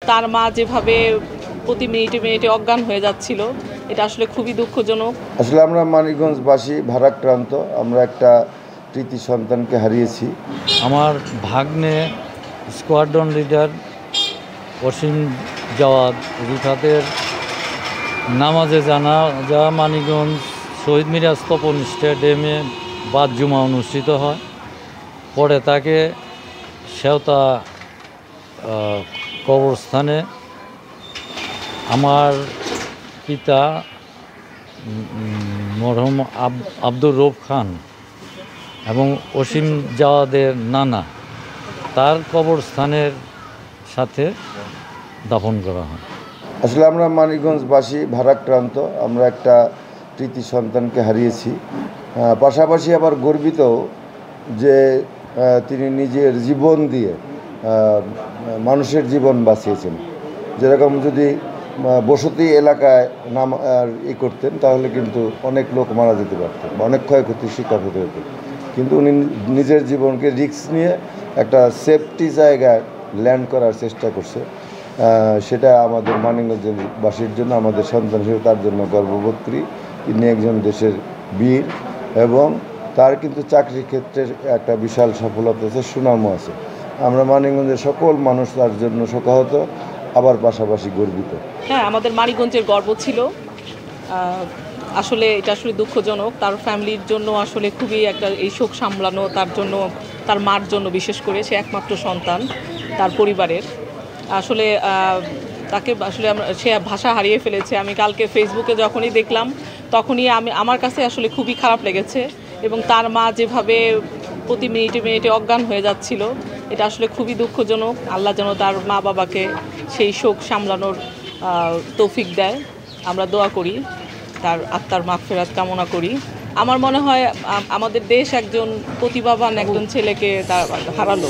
তার মা যেভাবে প্রতি মিনিটে মিনিটে অজ্ঞান হয়ে যাচ্ছিল, এটা আসলে খুবই দুঃখজনক। আসলে আমরা মানিকগঞ্জবাসী ভারাক্রান্ত, আমরা একটা কৃতি সন্তানকে হারিয়েছি। আমার ভাগ্নে স্কোয়াড্রন লিডার অসীম জাওয়াদ রিফাতের নামাজে জানাজা মানিকগঞ্জ শহীদ মিরাজ তপন স্টেডিয়ামে বাদ জুমা অনুষ্ঠিত হয়। পরে তাকে সেওতা কবরস্থানে আমার পিতা মরহুম আব্দুর রউফ খান এবং অসীম জাওয়াদের নানা তার কবরস্থানের সাথে দাফন করা হয়। আসলে আমরা মানিকগঞ্জবাসী ভারাক্রান্ত, আমরা একটা কৃতি সন্তানকে হারিয়েছি। পাশাপাশি আবার গর্বিত যে তিনি নিজের জীবন দিয়ে মানুষের জীবন বাঁচিয়েছেন। যেরকম যদি বসতি এলাকায় নাম করতেন তাহলে কিন্তু অনেক লোক মারা যেতে পারতেন বা অনেক ক্ষয়ক্ষতির শিকার হতে হতো, কিন্তু উনি নিজের জীবনকে রিস্ক নিয়ে একটা সেফটি জায়গায় ল্যান্ড করার চেষ্টা করছে। সেটা আমাদের মানিকগঞ্জবাসীর জন্য, আমাদের সন্তান হিসেবে তার জন্য গর্ববোধ করি। তিনি একজন দেশের বীর এবং তার কিন্তু চাকরি ক্ষেত্রের একটা বিশাল সফলতা আছে, সুনামও আছে। আমরা মানিকগঞ্জের সকল মানুষ তার জন্য শোকাহত, আবার পাশাপাশি গর্বিত। হ্যাঁ, আমাদের মানিকগঞ্জের গর্ব ছিল। আসলে এটা আসলে দুঃখজনক, তার ফ্যামিলির জন্য আসলে খুবই একটা এই শোক সামলানো, তার জন্য, তার মার জন্য বিশেষ করে, সে একমাত্র সন্তান তার পরিবারের। আসলে তাকে আসলে সে ভাষা হারিয়ে ফেলেছে। আমি কালকে ফেসবুকে যখনই দেখলাম তখনই আমার কাছে আসলে খুবই খারাপ লেগেছে। এবং তার মা যেভাবে প্রতি মিনিটে মিনিটে অজ্ঞান হয়ে যাচ্ছিল, এটা আসলে খুবই দুঃখজনক। আল্লাহ যেন তার মা বাবাকে সেই শোক সামলানোর তৌফিক দেয়। আমরা দোয়া করি, তার আত্মার মাগফিরাত কামনা করি। আমার মনে হয় আমাদের দেশ একজন প্রতিভাবান একজন ছেলেকে হারালো।